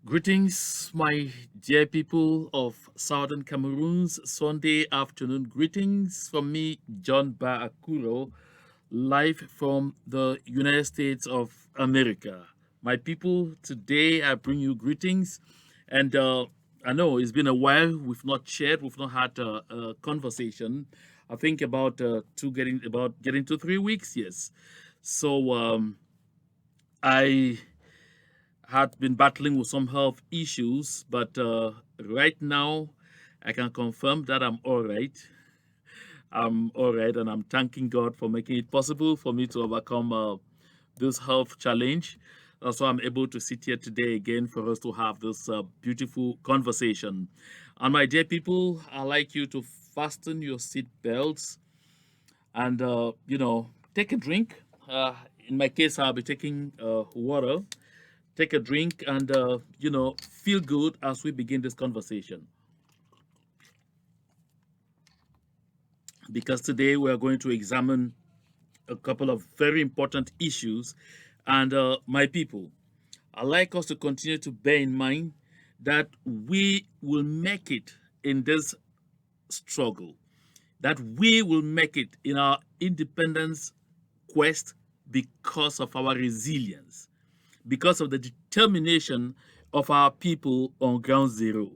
Greetings, my dear people of Southern Cameroon's Sunday afternoon. Greetings from me, John Ba Akuro, live from the United States of America. My people, today I bring you greetings, and I know it's been a while. We've not shared, we've not had a conversation. I think about getting to 3 weeks. Yes, so I had been battling with some health issues, but right now I can confirm that I'm all right. I'm all right, and I'm thanking God for making it possible for me to overcome this health challenge. So I'm able to sit here today again for us to have this beautiful conversation. And my dear people, I'd like you to fasten your seat belts and, take a drink. In my case, I'll be taking water. Take a drink and, feel good as we begin this conversation. Because today we are going to examine a couple of very important issues. And my people, I'd like us to continue to bear in mind that we will make it in this struggle, that we will make it in our independence quest because of our resilience, because of the determination of our people on ground zero,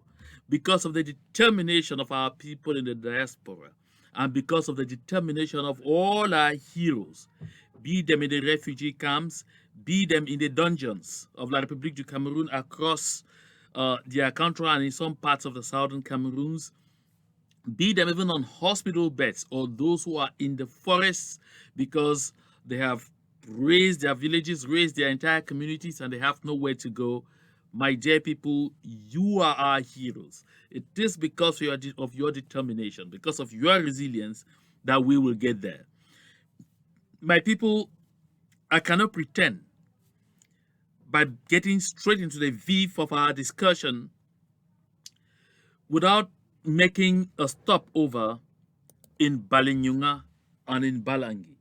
because of the determination of our people in the diaspora, and because of the determination of all our heroes, be them in the refugee camps, be them in the dungeons of La République du Cameroun across their country and in some parts of the southern Cameroons, be them even on hospital beds, or those who are in the forests because they have raised their villages, raised their entire communities, and they have nowhere to go. My dear people, you are our heroes. It is because of your determination, because of your resilience, that we will get there. My people, I cannot pretend, by getting straight into the beef of our discussion, without making a stopover in Balinyunga and in Balangi,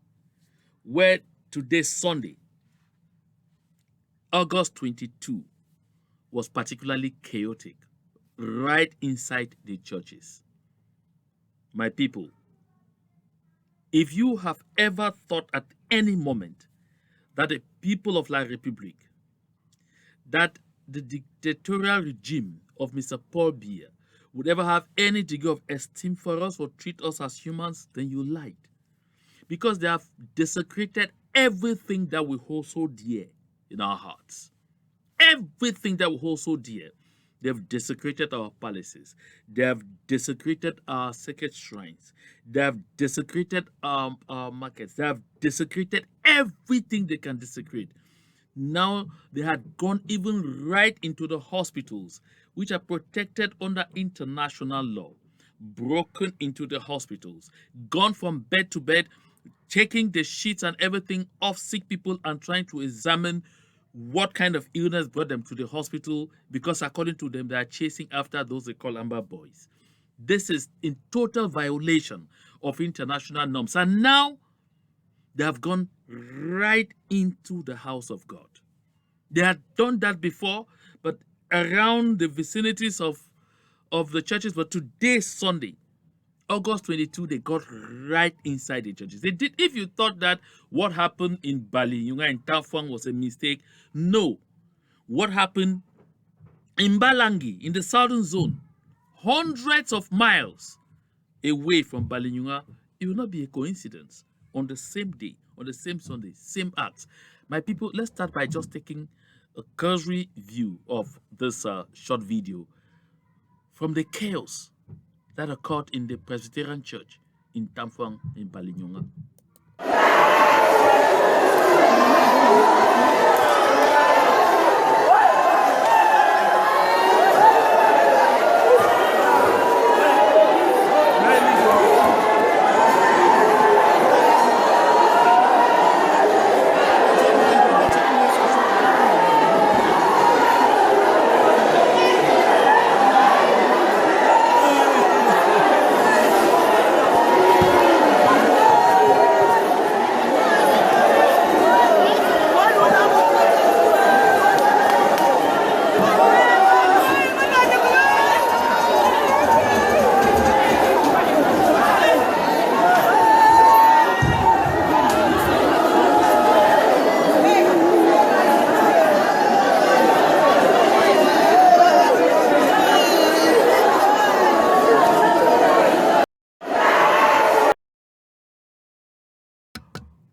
where today, Sunday, August 22, was particularly chaotic, right inside the churches. My people, if you have ever thought at any moment that the people of La République, that the dictatorial regime of Mr. Paul Biya would ever have any degree of esteem for us or treat us as humans, then you lied. Because they have desecrated everything that we hold so dear in our hearts. Everything that we hold so dear. They have desecrated our palaces. They have desecrated our sacred shrines. They have desecrated our markets. They have desecrated everything they can desecrate. Now they had gone even right into the hospitals, which are protected under international law, broken into the hospitals, gone from bed to bed, taking the sheets and everything off sick people and trying to examine what kind of illness brought them to the hospital, because according to them, they are chasing after those they call Amber Boys. This is in total violation of international norms. And now they have gone right into the house of God. They had done that before, but around the vicinities of the churches. But today, Sunday, August 22, they got right inside the churches. They did. If you thought that what happened in Balinyunga and Tafwang was a mistake, no. What happened in Balangi, in the southern zone, hundreds of miles away from Balinyunga, it will not be a coincidence. On the same day, on the same Sunday, same acts. My people, let's start by just taking a cursory view of this short video from the chaos that occurred in the Presbyterian Church in Tamfwang in Balinyunga.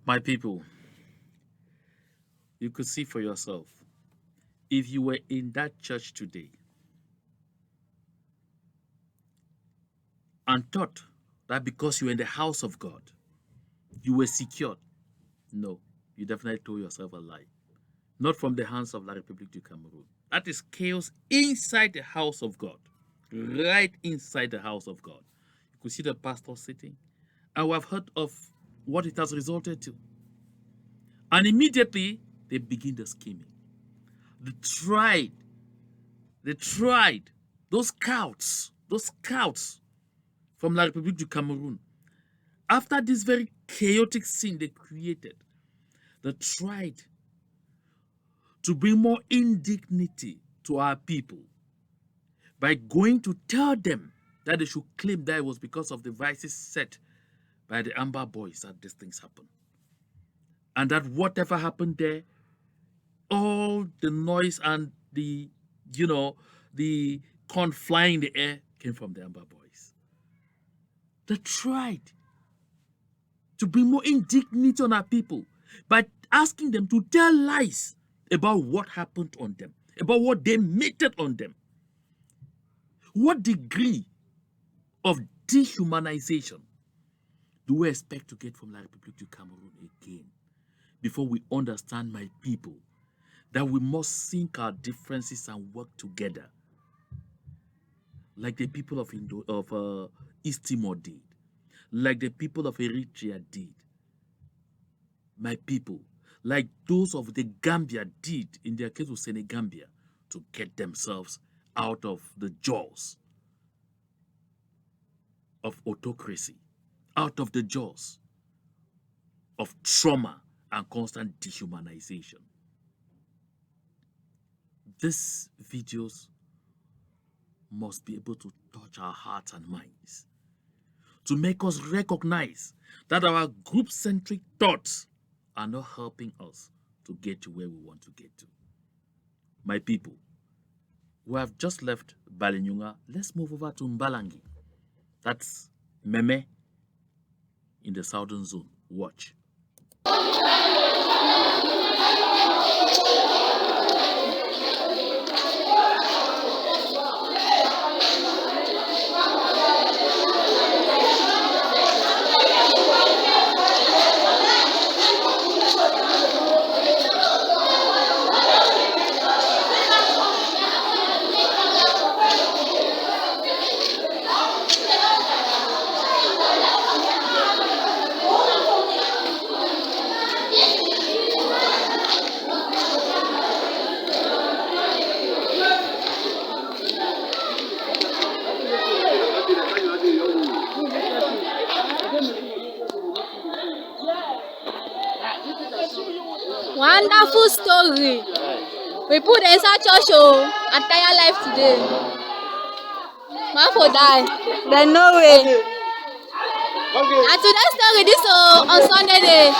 My people, you could see for yourself. If you were in that church today and thought that because you were in the house of God, you were secured, no, you definitely told yourself a lie. Not from the hands of La République du Cameroun. That is chaos inside the house of God, right inside the house of God. You could see the pastor sitting, and we have heard of what it has resulted to. And immediately, they begin the scheming. They tried, those scouts from La République du Cameroun, after this very chaotic scene they created, they tried to bring more indignity to our people by going to tell them that they should claim that it was because of the vices set by the Amber Boys that these things happened. And that whatever happened there, all the noise and the corn flying in the air came from the Amber Boys. They tried to bring more indignity on our people by asking them to tell lies about what happened on them, about what they meted on them. What degree of dehumanization do we expect to get from La République du Cameroun again before we understand, my people, that we must sink our differences and work together like the people of East Timor did, like the people of Eritrea did, my people, like those of the Gambia did in their case with Senegambia, to get themselves out of the jaws of autocracy, out of the jaws of trauma and constant dehumanization. These videos must be able to touch our hearts and minds, to make us recognize that our group-centric thoughts are not helping us to get to where we want to get to. My people, we have just left Balinyunga. Let's move over to Mbalangi. That's Meme in the southern zone. Watch. Wonderful story. We put inside church entire life today. Man for die. There's no way. And today's story this on Sunday day.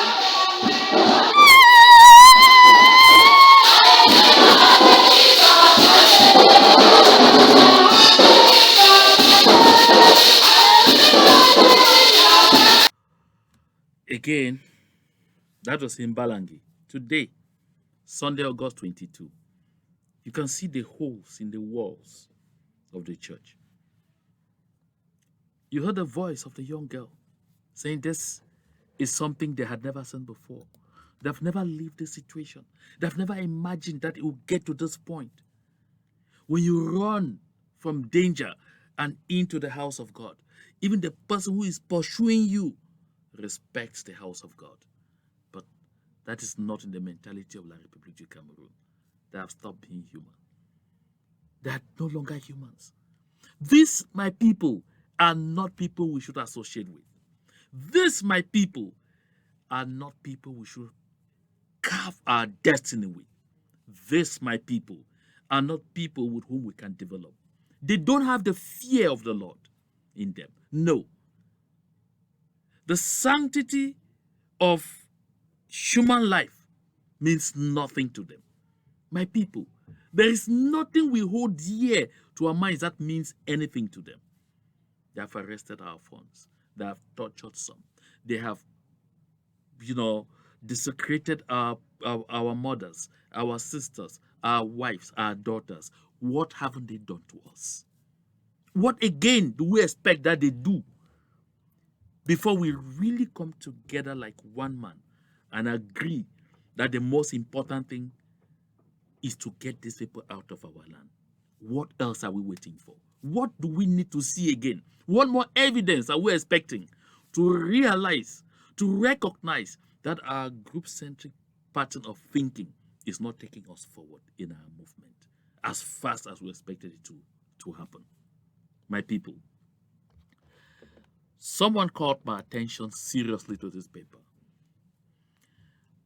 Again, that was in Balangi. Today, Sunday, August 22, you can see the holes in the walls of the church. You heard the voice of the young girl saying this is something they had never seen before. They've never lived this situation. They've never imagined that it will get to this point. When you run from danger and into the house of God, even the person who is pursuing you respects the house of God. But that is not in the mentality of La République du Cameroun. They have stopped being human. They are no longer humans. These, my people, are not people we should associate with. These, my people, are not people we should carve our destiny with. These, my people, are not people with whom we can develop. They don't have the fear of the Lord in them. No. The sanctity of human life means nothing to them. My people, there is nothing we hold dear to our minds that means anything to them. They have arrested our funds. They have tortured some. They have, desecrated our mothers, our sisters, our wives, our daughters. What haven't they done to us? What again do we expect that they do before we really come together like one man and agree that the most important thing is to get these people out of our land? What else are we waiting for? What do we need to see again? What more evidence are we expecting to realize, to recognize that our group-centric pattern of thinking is not taking us forward in our movement as fast as we expected it to happen? My people, someone called my attention seriously to this paper.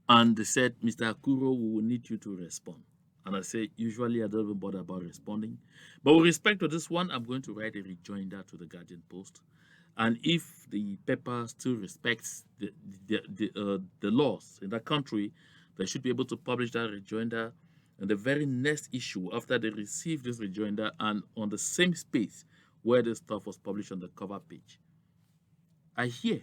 And they said, Mr. Akuro, we will need you to respond. And I say, usually I don't even bother about responding. But with respect to this one, I'm going to write a rejoinder to the Guardian Post. And if the paper still respects the laws in that country, they should be able to publish that rejoinder in the very next issue after they receive this rejoinder and on the same space where the stuff was published on the cover page. I hear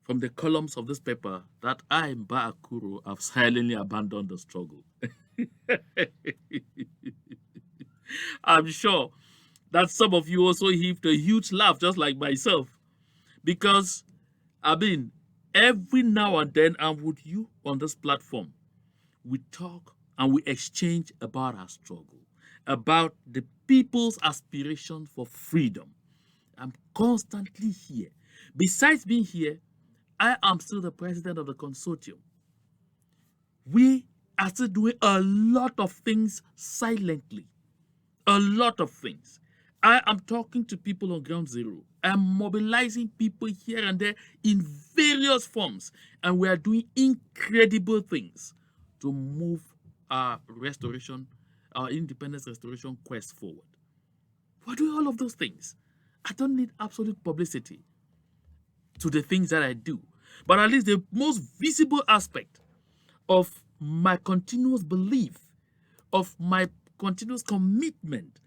from the columns of this paper that I, Mba Akuro, have silently abandoned the struggle. I'm sure that some of you also heaved a huge laugh, just like myself, because, I mean, every now and then I'm with you on this platform. We talk and we exchange about our struggle, about the people's aspiration for freedom. I'm constantly here. Besides being here, I am still the president of the consortium. We are still doing a lot of things silently. A lot of things. I am talking to people on ground zero. I'm mobilizing people here and there in various forms. And we are doing incredible things to move our restoration, our independence restoration quest forward. We're doing all of those things. I don't need absolute publicity to the things that I do. But at least the most visible aspect of my continuous belief, of my continuous commitment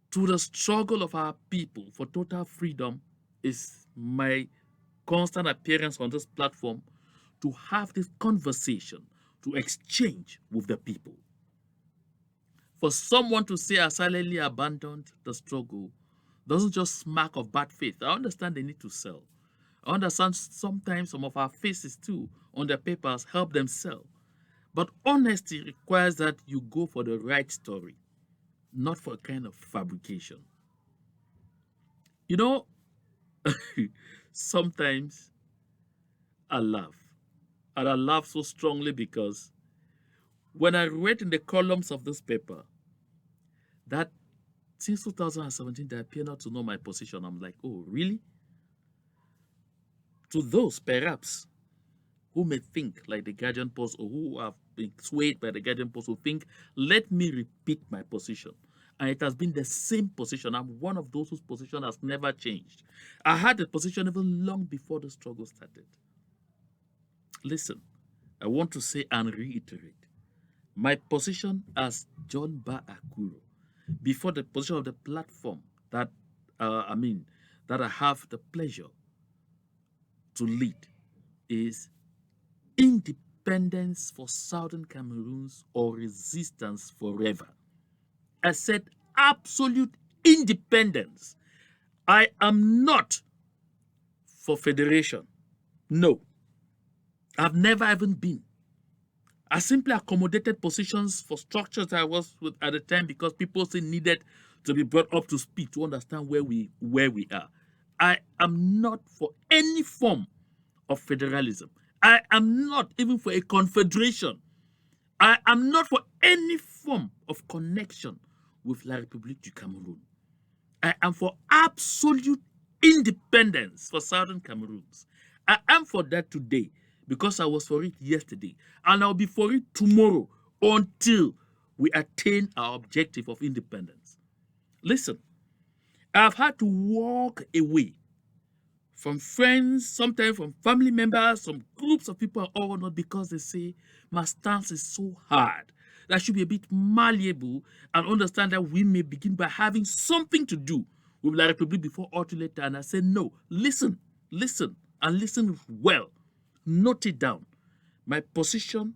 to the struggle of our people for total freedom is my constant appearance on this platform to have this conversation, to exchange with the people. For someone to say I silently abandoned the struggle doesn't just smack of bad faith. I understand they need to sell. I understand sometimes some of our faces too on their papers help them sell. But honesty requires that you go for the right story, not for a kind of fabrication. You know, sometimes I laugh. And I laugh so strongly because when I read in the columns of this paper that since 2017 they appear not to know my position, I'm like, oh, really? To those, perhaps, who may think like the Guardian Post or who have been swayed by the Guardian Post who think, let me repeat my position. And it has been the same position. I'm one of those whose position has never changed. I had the position even long before the struggle started. Listen, I want to say and reiterate my position as John Ba Akuro before the position of the platform that that I have the pleasure to lead is independence for Southern Cameroons or resistance forever. I said absolute independence. I am not for federation. No. I've never even been. I simply accommodated positions for structures I was with at the time because people still needed to be brought up to speed to understand where we are. I am not for any form of federalism. I am not even for a confederation. I am not for any form of connection with La République du Cameroon. I am for absolute independence for Southern Cameroons. I am for that today because I was for it yesterday. And I'll be for it tomorrow until we attain our objective of independence. Listen, I've had to walk away from friends, sometimes from family members, some groups of people, all not because they say my stance is so hard. That I should be a bit malleable and understand that we may begin by having something to do with La République before or too later. And I said, no, listen, and listen well. Note it down. My position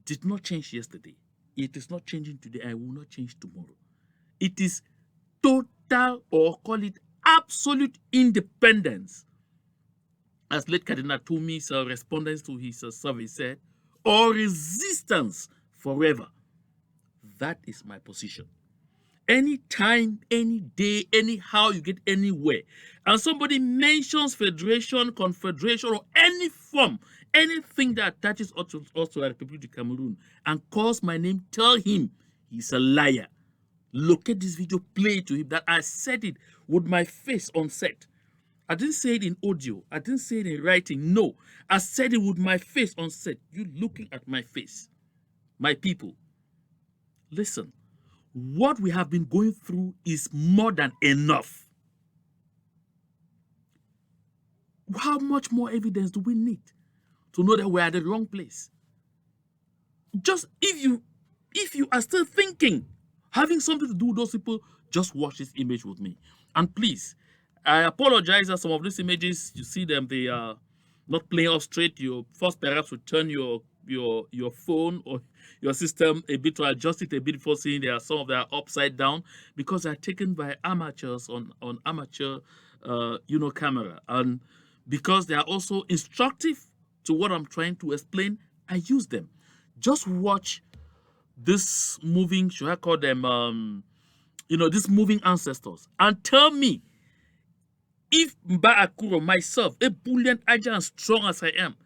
did not change yesterday. It is not changing today. I will not change tomorrow. It is total, or call it absolute independence. As late Cardinal Tumi's respondents to his survey said, or resistance forever. That is my position. Anytime, any day, anyhow you get anywhere, and somebody mentions federation, confederation, or any form, anything that attaches us to the Republic of Cameroon and calls my name, tell him he's a liar. Locate this video, play it to him that I said it with my face on set. I didn't say it in audio. I didn't say it in writing. No, I said it with my face on set. You looking at my face. My people, listen. What we have been going through is more than enough. How much more evidence do we need to know that we're at the wrong place? Just if you are still thinking, having something to do with those people, just watch this image with me. And please, I apologize that some of these images, you see them, they are not playing off straight. You first perhaps will turn your phone or your system a bit to adjust it a bit before seeing there are some of them are upside down, because they're taken by amateurs on amateur camera, and because they are also instructive to what I'm trying to explain, I use them. Just watch this moving, should I call them these moving ancestors, and tell me if Mba Akuro, myself, a brilliant, agile and strong as I am,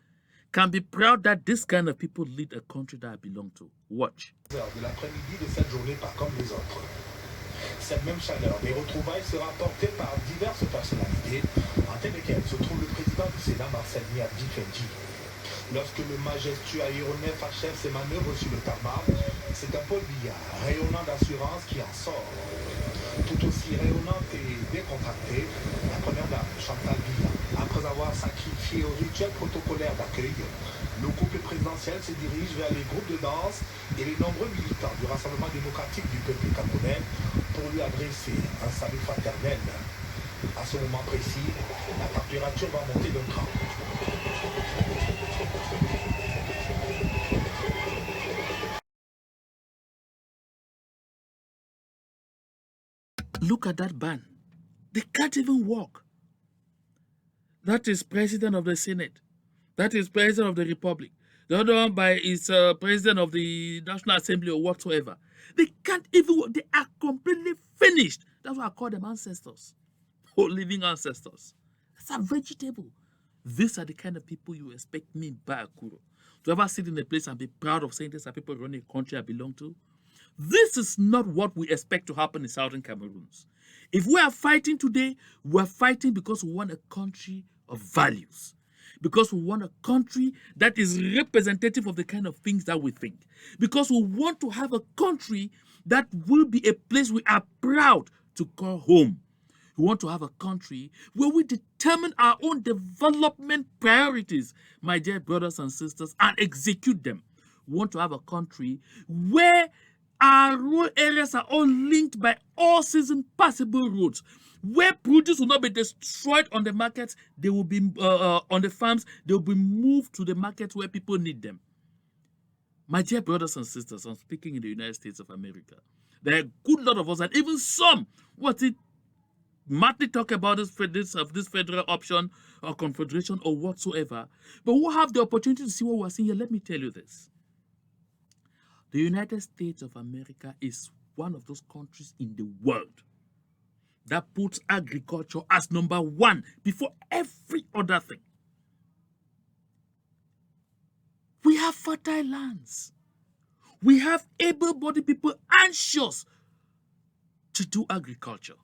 can be proud that this kind of people lead a country that I belong to. Watch. De l'après-midi de cette journée, pas comme les autres. Cette même chaleur des retrouvailles sera portée par diverses personnalités, en tête desquelles se trouve le président du Sénat, Marcel Abdi-Fenji. Lorsque le majestueux aéronef achève ses manœuvres sur le tarmac, c'est un Paul Biya, rayonnant d'assurance, qui en sort. Tout aussi rayonnante et décontractée, la première dame, Chantal Biya. Après avoir sacrifié au rituel protocolaire d'accueil, le couple présidentiel se dirige vers les groupes de danse et les nombreux militants du Rassemblement démocratique du peuple camerounais pour lui adresser un salut fraternel. À ce moment précis, la température va monter d'un cran. Look at that band. They can't even walk. That is President of the Senate. That is President of the Republic. The other one is President of the National Assembly or whatsoever. They can't even walk. They are completely finished. That's why I call them ancestors. Or living ancestors. It's a vegetable. These are the kind of people you expect me, Mba Akuro, to ever sit in a place and be proud of saying these are people running a country I belong to. This is not what we expect to happen in Southern Cameroons. If we are fighting today, we are fighting because we want a country of values. Because we want a country that is representative of the kind of things that we think. Because we want to have a country that will be a place we are proud to call home. We want to have a country where we determine our own development priorities, my dear brothers and sisters, and execute them. We want to have a country where our rural areas are all linked by all-season passable roads, where produce will not be destroyed on the markets. They will be on the farms. They will be moved to the markets where people need them. My dear brothers and sisters, I'm speaking in the United States of America. There are a good lot of us, and even some, madly talk about this federal option or confederation or whatsoever, but who have the opportunity to see what we're seeing here. Let me tell you this. The United States of America is one of those countries in the world that puts agriculture as number one before every other thing. We have fertile lands. We have able-bodied people anxious to do agriculture.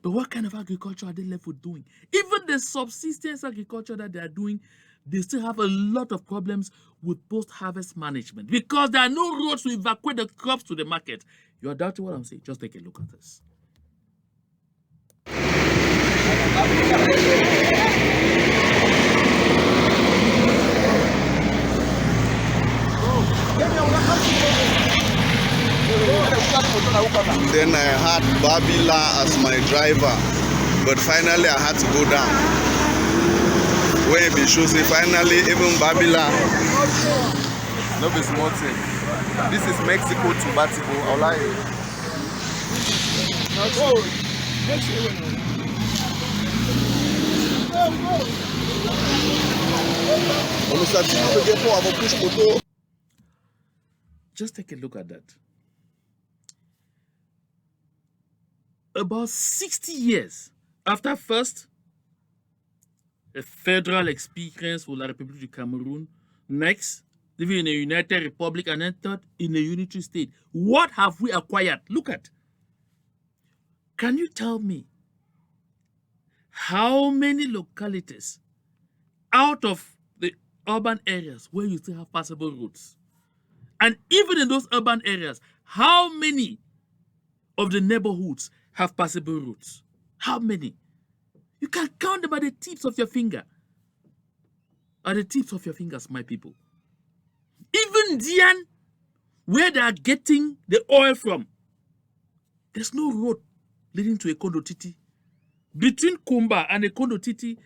But what kind of agriculture are they left with doing? Even the subsistence agriculture that they are doing, they still have a lot of problems with post-harvest management because there are no roads to evacuate the crops to the market. You are doubting what I'm saying? Just take a look at this. Then I had Babila as my driver, but finally I had to go down. when be show say finally even Babylon. No be small thing. This is Mexico to Batibo. I'll lie. Just take a look at that. About 60 years after first a federal experience for La République du Cameroon, next living in a united republic, and then third in a unitary state. What have we acquired? Look at. Can you tell me how many localities out of the urban areas where you still have passable roads? And even in those urban areas, how many of the neighborhoods have passable roads? How many? You can count them at the tips of your finger. At the tips of your fingers, my people. Even Dian, where they are getting the oil from, there's no road leading to a Kondo Titi. Between Kumba and a Kondo Titi,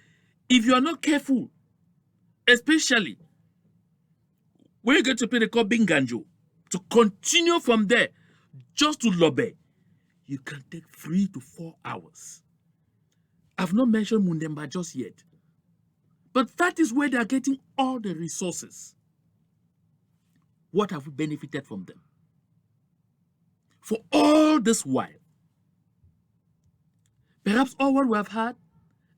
if you are not careful, especially when you get to play the call Binganjo, to continue from there just to Lobe, you can take 3 to 4 hours. I've not mentioned Mundemba just yet. But that is where they are getting all the resources. What have we benefited from them? For all this while, perhaps all what we have had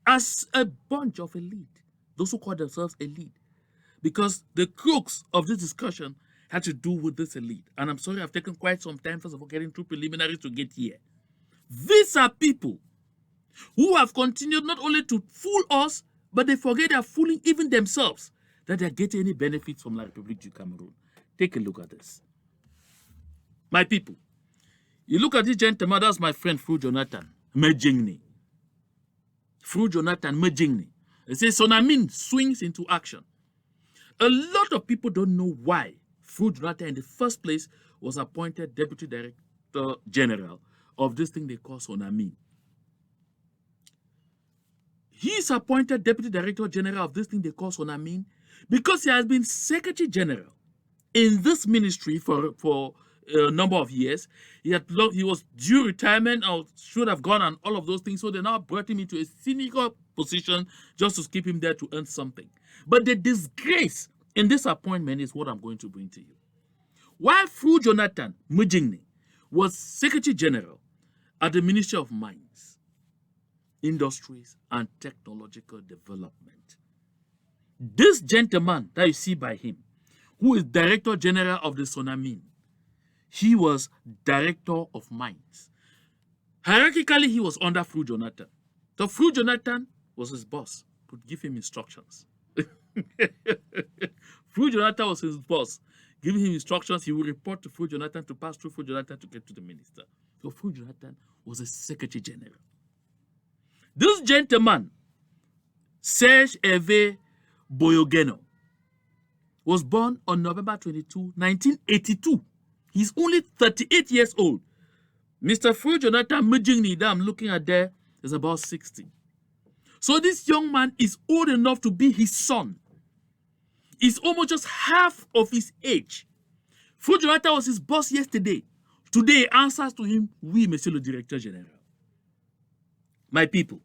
as a bunch of elite, those who call themselves elite, because the crux of this discussion had to do with this elite. And I'm sorry I've taken quite some time, first of all, getting through preliminaries to get here. These are people who have continued not only to fool us, but they forget they're fooling even themselves, that they're getting any benefits from La République du Cameroon. Take a look at this. My people, you look at this gentleman, that's my friend Fru Jonathan Mejingni. Fru Jonathan Mejingni. They say Sonamin swings into action. A lot of people don't know why Fru Jonathan in the first place was appointed Deputy Director General of this thing they call Sonamin. He is appointed Deputy Director General of this thing they call Sonamin because he has been Secretary General in this ministry for a number of years. He was due retirement or should have gone and all of those things. So they now brought him into a senior position just to keep him there to earn something. But the disgrace in this appointment is what I'm going to bring to you. While Fru Jonathan Mujingni was Secretary General at the Ministry of Mines, Industries and Technological Development, this gentleman that you see by him, who is Director General of the Sonamin, he was Director of Mines. Hierarchically, he was under Fru Jonathan. So Fru Jonathan was his boss, could give him instructions. Fru Jonathan was his boss, giving him instructions. He would report to Fru Jonathan to pass through Fru Jonathan to get to the minister. So Fru Jonathan was a Secretary General. This gentleman, Serge Hervé Boyogeno, was born on November 22, 1982. He's only 38 years old. Mr. Fru Jonathan Mujingni that I'm looking at there is about 60. So this young man is old enough to be his son. He's almost just half of his age. Fru Jonathan was his boss yesterday. Today, he answers to him, oui, Monsieur le Directeur General. My people,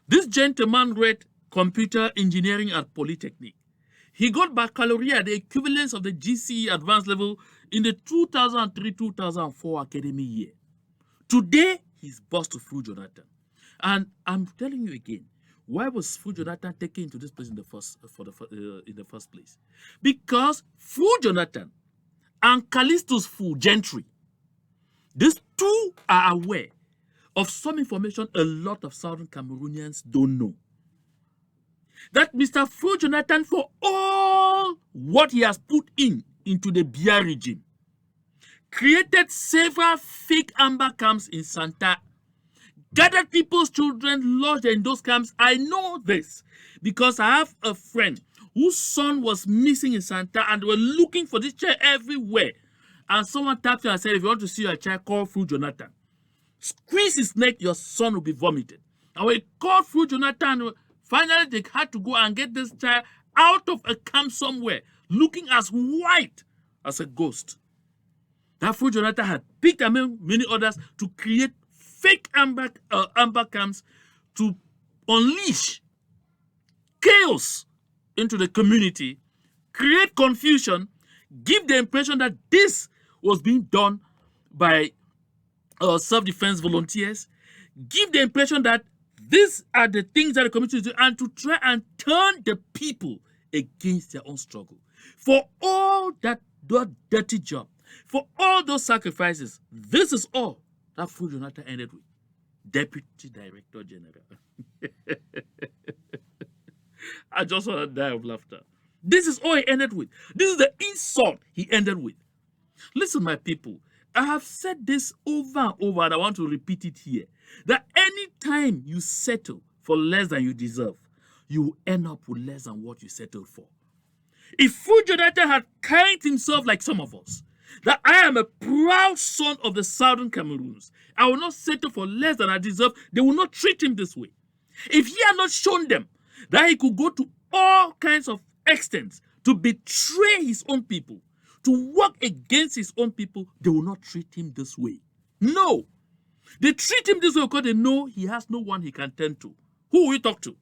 this gentleman read computer engineering at Polytechnic. He got baccalaureate, the equivalence of the GCE advanced level, in the 2003-2004 academic year. Today, he's boss to Fru Jonathan. And I'm telling you again, why was Fru Jonathan taken into this place in the first place? Because Fru Jonathan and Callistus Fu Gentry, these two are aware of some information a lot of Southern Cameroonians don't know. That Mr. Fru Jonathan, for all what he has put into the Biya regime, created several fake amber camps in Santa, gathered people's children, lodged in those camps. I know this because I have a friend whose son was missing in Santa and they were looking for this child everywhere. And someone tapped him and said, if you want to see your child, call Fru Jonathan. Squeeze his neck, your son will be vomited. And when he called Fru Jonathan, Finally, they had to go and get this child out of a camp somewhere, looking as white as a ghost. That Fru Jonathan had picked among many others to create fake amber camps to unleash chaos into the community, create confusion, give the impression that this was being done by self-defense volunteers, give the impression that these are the things that the community do, and to try and turn the people against their own struggle. For all that dirty job, for all those sacrifices, this is all that Fru Jonathan ended with. Deputy Director General. I just want to die of laughter. This is all he ended with. This is the insult he ended with. Listen, my people, I have said this over and over, and I want to repeat it here, that any time you settle for less than you deserve, you will end up with less than what you settled for. If Fru Jonathan had carried himself like some of us, that I am a proud son of the Southern Cameroons, I will not settle for less than I deserve, they will not treat him this way. If he had not shown them that he could go to all kinds of extents to betray his own people, to work against his own people, they will not treat him this way. No. They treat him this way because they know he has no one he can turn to. Who will you talk to?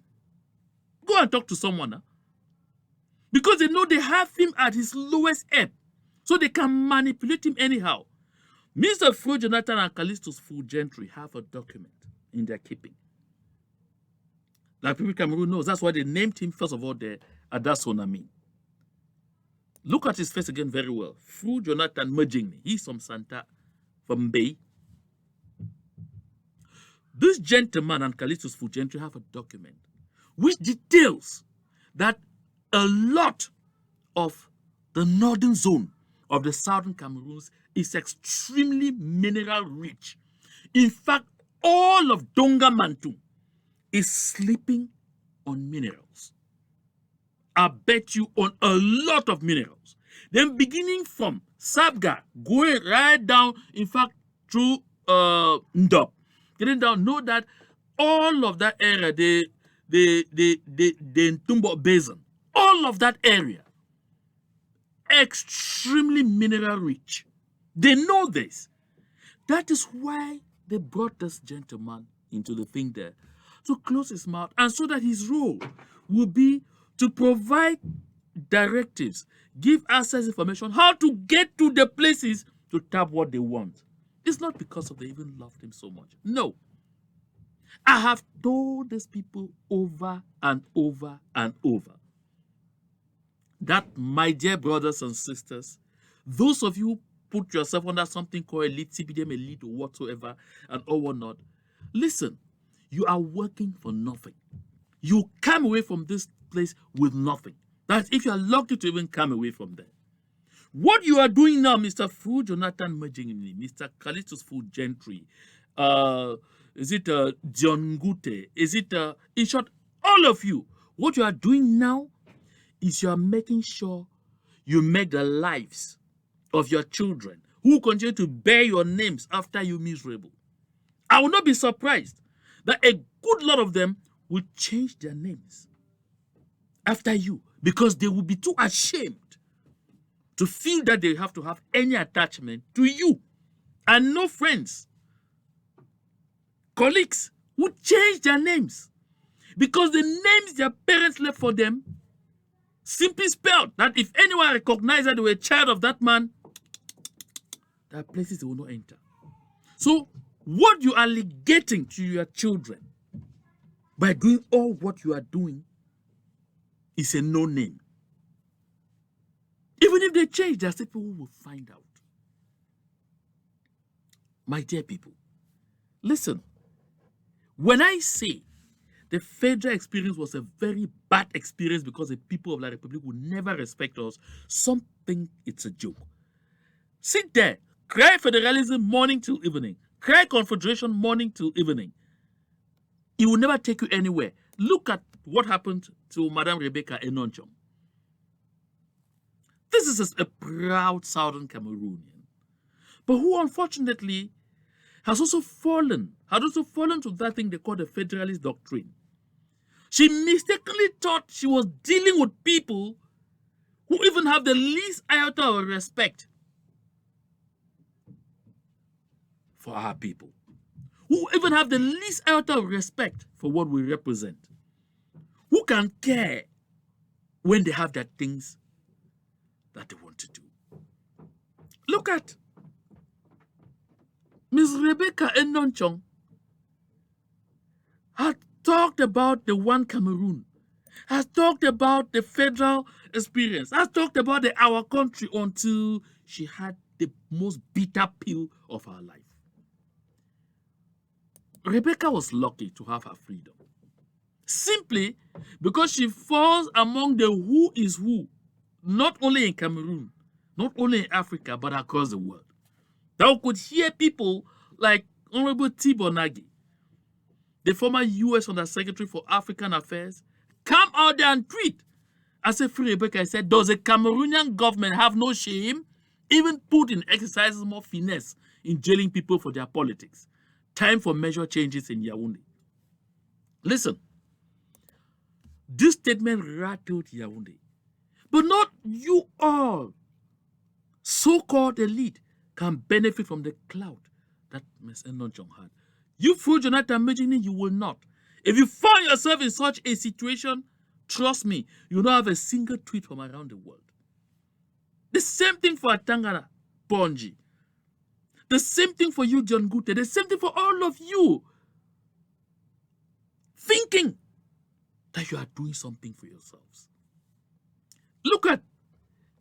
Go and talk to someone. Huh? Because they know they have him at his lowest ebb. So they can manipulate him anyhow. Mr. Fru Jonathan and Callistus Fru Gentry have a document in their keeping. Like people in Cameroon knows. That's why they named him, first of all, the Adasonami. Look at his face again very well. Fru Jonathan Mejingni. He's from Santa, from Bay. This gentleman and Callistus Fru Gentry have a document which details that a lot of the northern zone of the southern Cameroons is extremely mineral rich. In fact, all of Donga Mantu is sleeping on minerals. I bet you on a lot of minerals. Then beginning from Sabga, going right down, in fact, through Ndop, getting down, know that all of that area, the Ntumbo Basin, all of that area, extremely mineral rich. They know this. That is why they brought this gentleman into the thing there, to close his mouth, and so that his role will be to provide directives, give access information, how to get to the places to tap what they want. It's not because of they even loved him so much. No. I have told these people over and over and over that, my dear brothers and sisters, those of you who put yourself under something called elite, CPDM elite or whatsoever, and all whatnot, listen, you are working for nothing. You come away from this place with nothing. That's if you are lucky to even come away from there. What you are doing now, Mr. Fru Jonathan Mejingni, Mr. Callistus Fru Gentry, is it John Gute, is it, in short, all of you, what you are doing now is you are making sure you make the lives of your children who continue to bear your names after you miserable. I will not be surprised that a good lot of them will change their names after you, because they will be too ashamed to feel that they have to have any attachment to you, and no friends, colleagues would change their names, because the names their parents left for them simply spelled that if anyone recognized that they were a child of that man, there are places they will not enter. So what you are legating to your children by doing all what you are doing is a no name. Even if they change, there are still people who will find out. My dear people, listen, when I say the federal experience was a very bad experience because the people of La Republic would never respect us, some think it's a joke. Sit there, cry federalism morning till evening, cry confederation morning till evening. It will never take you anywhere. Look at what happened to Madame Rebecca Enonchong. This is a proud Southern Cameroonian, but who unfortunately has also fallen to that thing they call the federalist doctrine. She mistakenly thought she was dealing with people who even have the least iota of respect for our people, who even have the least iota of respect for what we represent, who can care when they have the things that they want to do. Look at Miss Rebecca Enonchong had talked about the One Cameroon, has talked about the federal experience, has talked about our country until she had the most bitter pill of her life. Rebecca was lucky to have her freedom, simply because she falls among the who is who, not only in Cameroon, not only in Africa, but across the world. That we could hear people like Honorable Tibor Nagy, the former U.S. Undersecretary for African Affairs, come out there and tweet and say, Free Rebecca, I said, does the Cameroonian government have no shame? Even Putin exercises more finesse in jailing people for their politics. Time for measure changes in Yaoundé. Listen, this statement rattled Yaoundé, but not you all, so-called elite, can benefit from the clout that Ms. Enonchong had. You fool Jonathan Mejini, you will not. If you find yourself in such a situation, trust me, you don't have a single tweet from around the world. The same thing for Atangana Bonji. The same thing for you, John Gute. The same thing for all of you. Thinking that you are doing something for yourselves. Look at,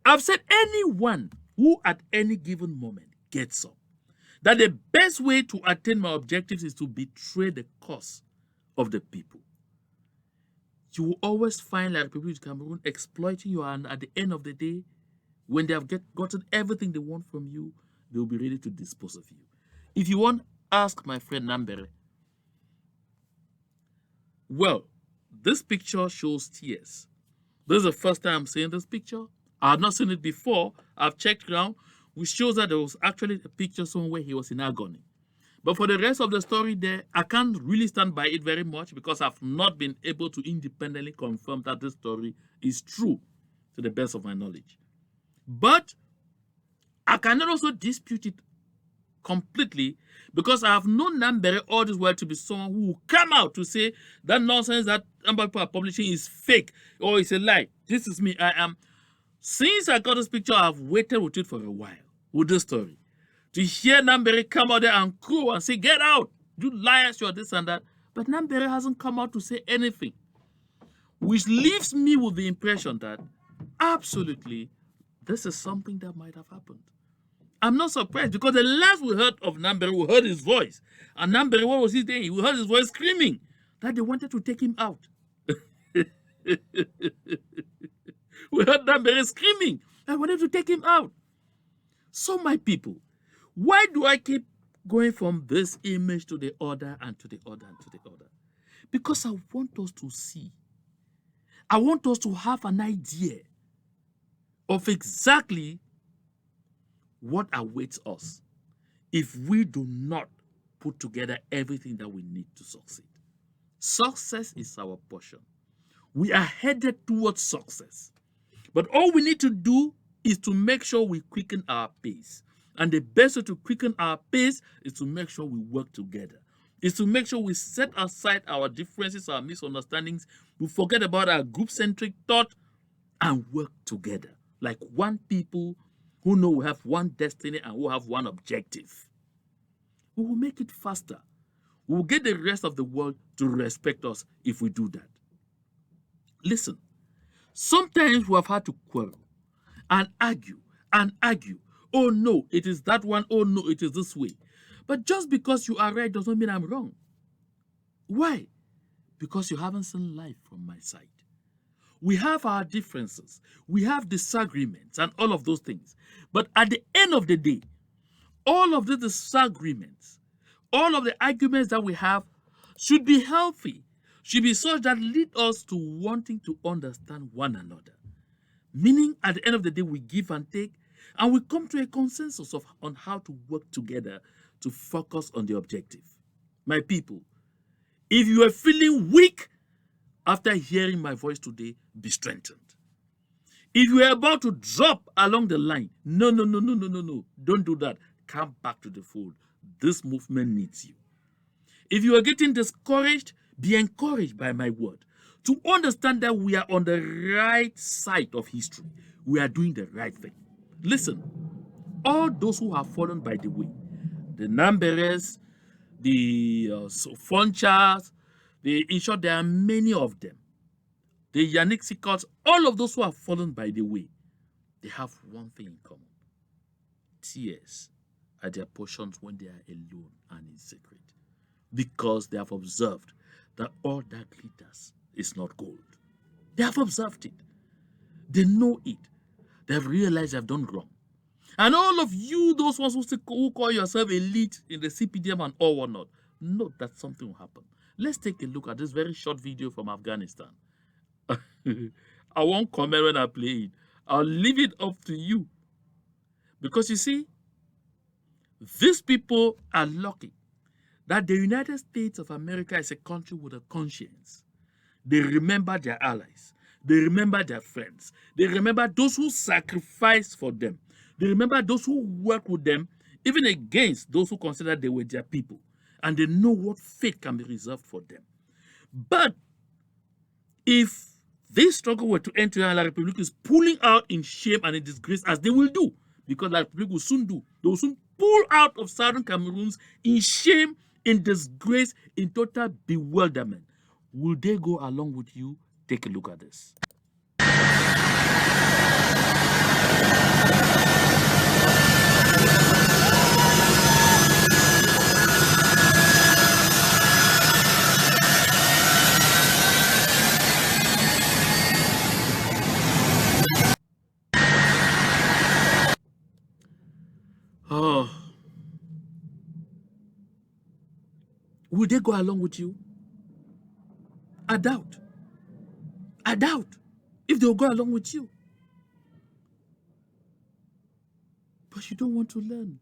I've said anyone who at any given moment gets up, that the best way to attain my objectives is to betray the cause of the people. You will always find like people in Cameroon exploiting you, and at the end of the day, when they have gotten everything they want from you, they will be ready to dispose of you. If you want, ask my friend Nambere. Well, this picture shows tears. This is the first time I'm seeing this picture. I had not seen it before. I've checked around, which shows that there was actually a picture somewhere he was in agony. But for the rest of the story there, I can't really stand by it very much because I've not been able to independently confirm that this story is true to the best of my knowledge. But I cannot also dispute it completely because I have known Nambere all this while to be someone who will come out to say that nonsense that people are publishing is fake or it's a lie. This is me. I am. Since I got this picture, I've waited with it for a while with this story. To hear Nambere come out there and crow and say, get out, you liars, you're this and that. But Nambere hasn't come out to say anything, which leaves me with the impression that absolutely this is something that might have happened. I'm not surprised because the last we heard of Nambere, we heard his voice. And Nambere, what was he saying? We heard his voice screaming that they wanted to take him out. We heard Nambere screaming, I wanted to take him out. So my people, why do I keep going from this image to the other and to the other and to the other? Because I want us to see. I want us to have an idea of exactly what awaits us if we do not put together everything that we need to succeed. Success is our portion. We are headed towards success. But all we need to do is to make sure we quicken our pace. And the best way to quicken our pace is to make sure we work together. Is to make sure we set aside our differences, our misunderstandings. We forget about our group-centric thought and work together like one people who know we have one destiny and who have one objective. We will make it faster. We will get the rest of the world to respect us if we do that. Listen, sometimes we have had to quarrel and argue and argue. Oh no, it is that one. Oh no, it is this way. But just because you are right doesn't mean I'm wrong. Why? Because you haven't seen life from my side. We have our differences. We have disagreements and all of those things. But at the end of the day, all of the disagreements, all of the arguments that we have should be healthy, should be such that lead us to wanting to understand one another. Meaning, at the end of the day, we give and take, and we come to a consensus on how to work together to focus on the objective. My people, if you are feeling weak after hearing my voice today, be strengthened. If you are about to drop along the line, no. Don't do that. Come back to the fold. This movement needs you. If you are getting discouraged, be encouraged by my word. To understand that we are on the right side of history. We are doing the right thing. Listen, all those who have fallen by the way, the Namberes, the Fonchas, in short, there are many of them. The Yannixicots, all of those who have fallen by the way, they have one thing in common. Tears are their portions when they are alone and in secret. Because they have observed that all that glitters is not gold. They have observed it. They know it. They have realized they have done wrong. And all of you, those ones who call yourself elite in the CPDM and all whatnot, know that something will happen. Let's take a look at this very short video from Afghanistan. I won't comment when I play it. I'll leave it up to you. Because you see, these people are lucky that the United States of America is a country with a conscience. They remember their allies. They remember their friends. They remember those who sacrificed for them. They remember those who work with them, even against those who consider they were their people. And they know what fate can be reserved for them. But if this struggle were to end today and La République is pulling out in shame and in disgrace, as they will do, because La République will soon do, they will soon pull out of Southern Cameroons in shame, in disgrace, in total bewilderment. Will they go along with you? Take a look at this. Oh. Will they go along with you? I doubt. I doubt if they'll go along with you. But you don't want to learn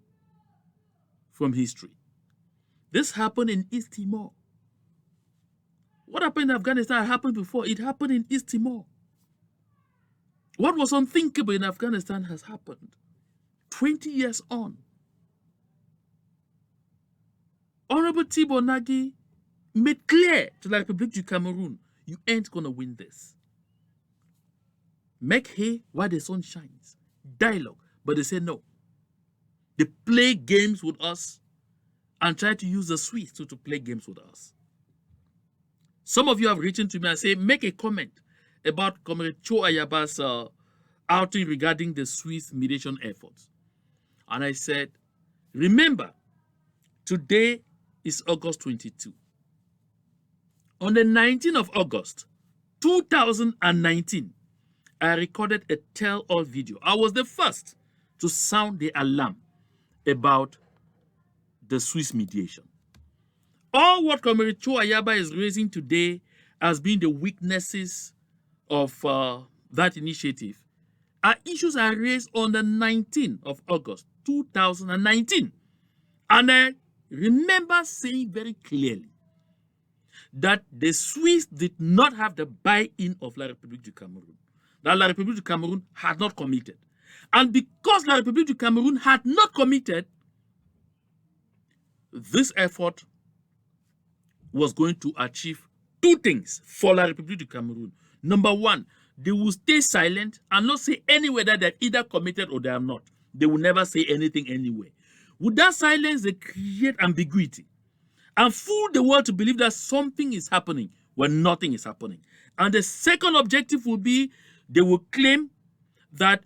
from history. This happened in East Timor. What happened in Afghanistan happened before. It happened in East Timor. What was unthinkable in Afghanistan has happened. 20 years on. Honorable Thibault Nagy made clear to the République du Cameroon, you ain't gonna win this. Make hay while the sun shines. Dialogue. But they say no. They play games with us and try to use the Swiss to play games with us. Some of you have written to me and say, make a comment about Comrade Cho Ayaba's outing regarding the Swiss mediation efforts. And I said, remember, today is August 22. On the 19th of August, 2019, I recorded a tell-all video. I was the first to sound the alarm about the Swiss mediation. All what Comrade Cho Ayaba is raising today as being the weaknesses of that initiative are issues I raised on the 19th of August, 2019. And I remember saying very clearly that the Swiss did not have the buy-in of La République du Cameroon, that La République du Cameroon had not committed. And because La République du Cameroon had not committed, this effort was going to achieve two things for La République du Cameroon. Number one, they will stay silent and not say anywhere that they're either committed or they are not. They will never say anything anywhere. With that silence, they create ambiguity and fool the world to believe that something is happening when nothing is happening. And the second objective will be they will claim that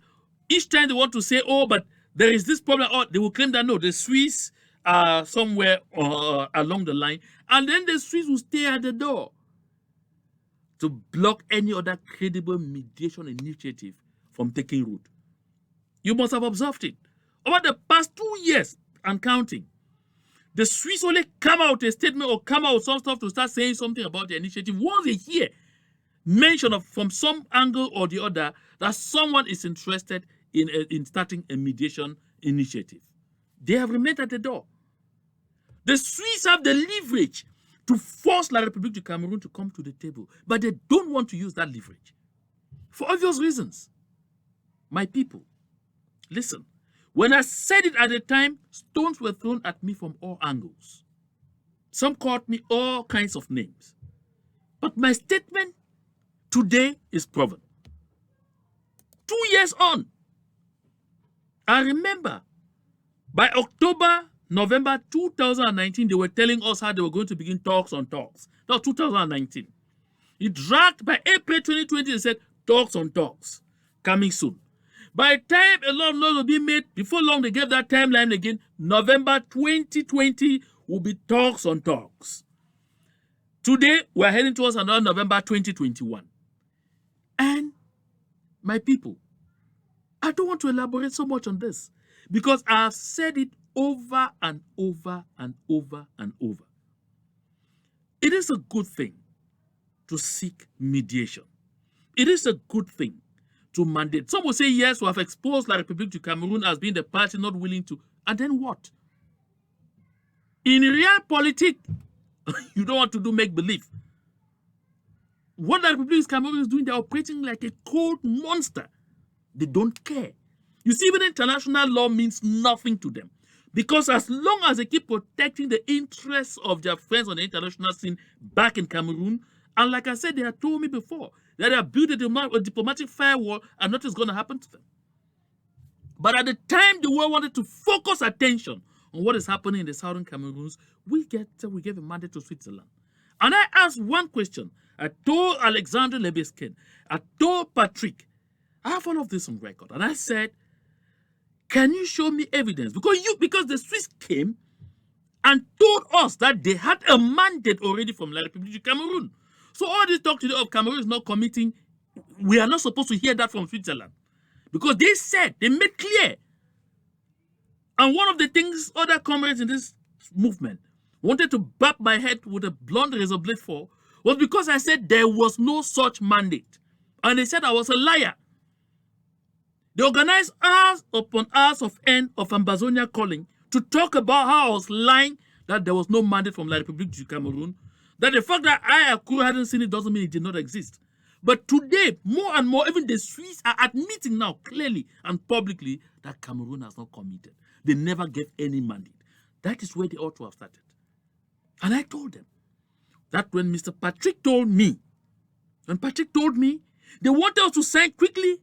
each time they want to say, oh, but there is this problem, or they will claim that no, the Swiss are somewhere along the line, and then the Swiss will stay at the door to block any other credible mediation initiative from taking root. You must have observed it. Over the past 2 years and counting, the Swiss only come out a statement or come out with some stuff to start saying something about the initiative once they hear mention of from some angle or the other that someone is interested in starting a mediation initiative. They have remained at the door. The Swiss have the leverage to force La République du Cameroon to come to the table. But they don't want to use that leverage for obvious reasons. My people, listen. When I said it at the time, stones were thrown at me from all angles. Some called me all kinds of names. But my statement today is proven. 2 years on, I remember by October, November 2019, they were telling us how they were going to begin talks on talks. That was 2019. It dragged by April 2020, they said talks on talks, coming soon. By the time a lot of noise will be made, before long they gave that timeline again, November 2020 will be talks on talks. Today, we're heading towards another November 2021. And my people, I don't want to elaborate so much on this because I've said it over and over and over and over. It is a good thing to seek mediation. It is a good thing to mandate. Some will say, yes, we have exposed La République du Cameroon as being the party not willing to. And then what? In real politics, you don't want to do make-believe. What La République du Cameroon is doing, they're operating like a cold monster. They don't care. You see, even international law means nothing to them. Because as long as they keep protecting the interests of their friends on the international scene back in Cameroon, and like I said, they had told me before that they have built a diplomatic firewall and nothing is going to happen to them. But at the time the world wanted to focus attention on what is happening in the southern Cameroons, we gave a mandate to Switzerland. And I asked one question. I told Alexandre Lebeskin, I told Patrick, I have all of this on record, and I said, can you show me evidence? Because the Swiss came and told us that they had a mandate already from La République du Cameroon. So all this talk today of Cameroon is not committing, we are not supposed to hear that from Switzerland. Because they made clear. And one of the things other comrades in this movement wanted to bap my head with a blunt razor blade for was because I said there was no such mandate. And they said I was a liar. They organized hours upon hours of Ambazonia calling to talk about how I was lying that there was no mandate from La République du Cameroon. That the fact that I, Akuru, hadn't seen it doesn't mean it did not exist. But today, more and more, even the Swiss are admitting now clearly and publicly that Cameroon has not committed. They never gave any mandate. That is where they ought to have started. And I told them that when Mr. Patrick told me, they wanted us to sign quickly,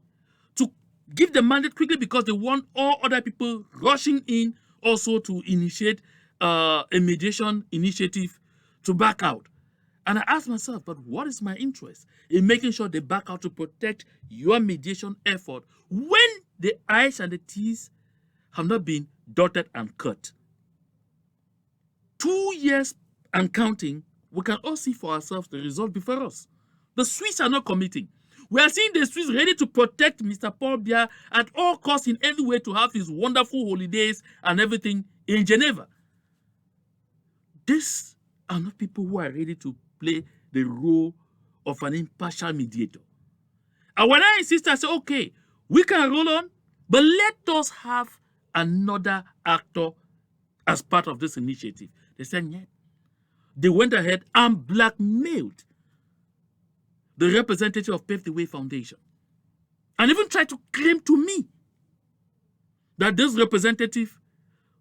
to give the mandate quickly because they want all other people rushing in also to initiate a mediation initiative to back out. And I asked myself, but what is my interest in making sure they back out to protect your mediation effort when the I's and the T's have not been dotted and cut? 2 years and counting, we can all see for ourselves the result before us. The Swiss are not committing. We are seeing the Swiss ready to protect Mr. Paul Biya at all costs in any way to have his wonderful holidays and everything in Geneva. These are not people who are ready to play the role of an impartial mediator. And when I insist, I say, okay, we can roll on, but let us have another actor as part of this initiative. They said, yeah. They went ahead and blackmailed the representative of Pave the Way Foundation and even tried to claim to me that this representative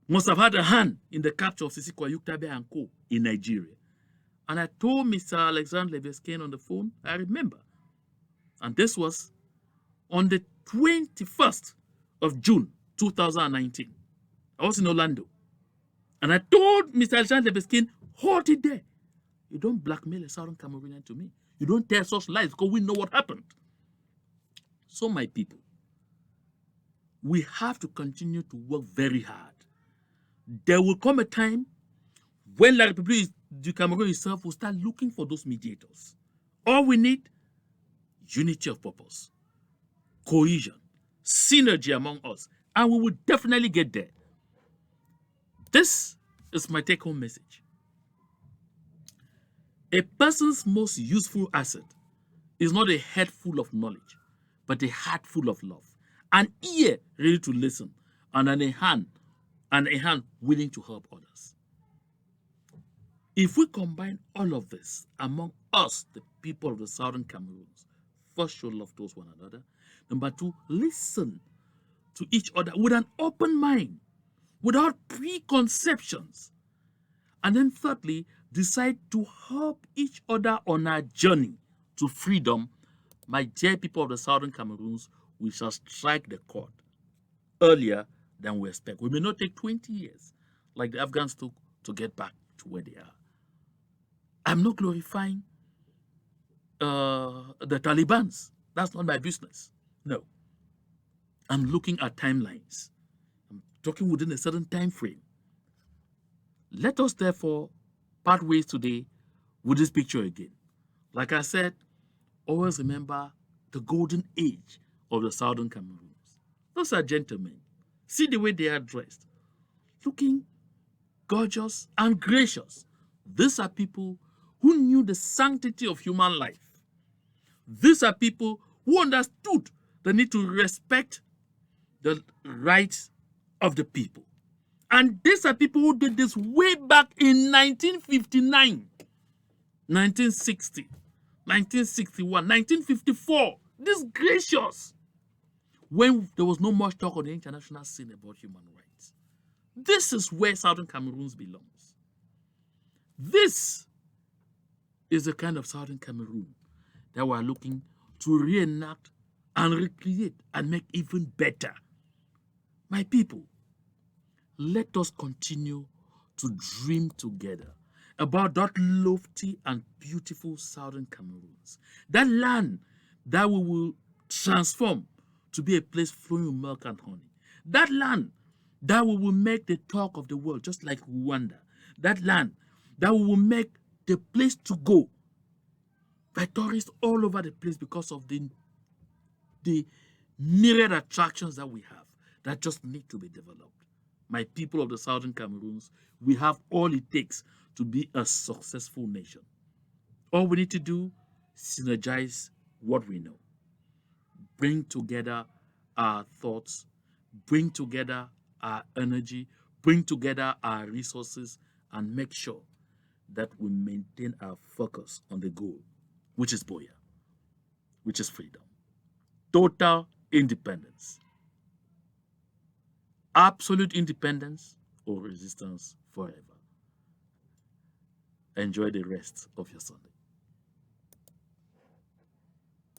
must have had a hand in the capture of Sisi Kwayuktabe and Co. in Nigeria. And I told Mr. Alexandre Lebeskin on the phone, I remember. And this was on the 21st of June, 2019. I was in Orlando. And I told Mr. Alexandre Lebeskin, hold it there. You don't blackmail a Southern Cameroonian to me. You don't tell such lies because we know what happened. So, my people, we have to continue to work very hard. There will come a time when La République du Cameroon itself will start looking for those mediators. All we need, unity of purpose, cohesion, synergy among us, and we will definitely get there. This is my take-home message. A person's most useful asset is not a head full of knowledge, but a heart full of love, an ear ready to listen, and a hand willing to help others. If we combine all of this among us, the people of the Southern Cameroons, first, show love towards one another. Number two, listen to each other with an open mind, without preconceptions. And then thirdly, decide to help each other on our journey to freedom. My dear people of the Southern Cameroons, we shall strike the chord earlier than we expect. We may not take 20 years like the Afghans took to get back to where they are. I'm not glorifying the Talibans. That's not my business. No. I'm looking at timelines. I'm talking within a certain time frame. Let us therefore part ways today with this picture again. Like I said, always remember the golden age of the Southern Cameroons. Those are gentlemen. See the way they are dressed, looking gorgeous and gracious. These are people who knew the sanctity of human life. These are people who understood the need to respect the rights of the people. And these are people who did this way back in 1959, 1960, 1961, 1954. This gracious, when there was no much talk on the international scene about human rights. This is where Southern Cameroons belongs. This is the kind of Southern Cameroon that we're looking to reenact and recreate and make even better. My people, let us continue to dream together about that lofty and beautiful Southern Cameroons, that land that we will transform to be a place flowing with milk and honey, that land that we will make the talk of the world, just like Rwanda, that land that we will make the place to go by tourists all over the place because of the myriad attractions that we have that just need to be developed. My people of the Southern Cameroons, we have all it takes to be a successful nation. All we need to do, synergize what we know. Bring together our thoughts, bring together our energy, bring together our resources, and make sure that we maintain our focus on the goal, which is Boya, which is freedom. Total independence. Absolute independence or resistance forever. Enjoy the rest of your Sunday.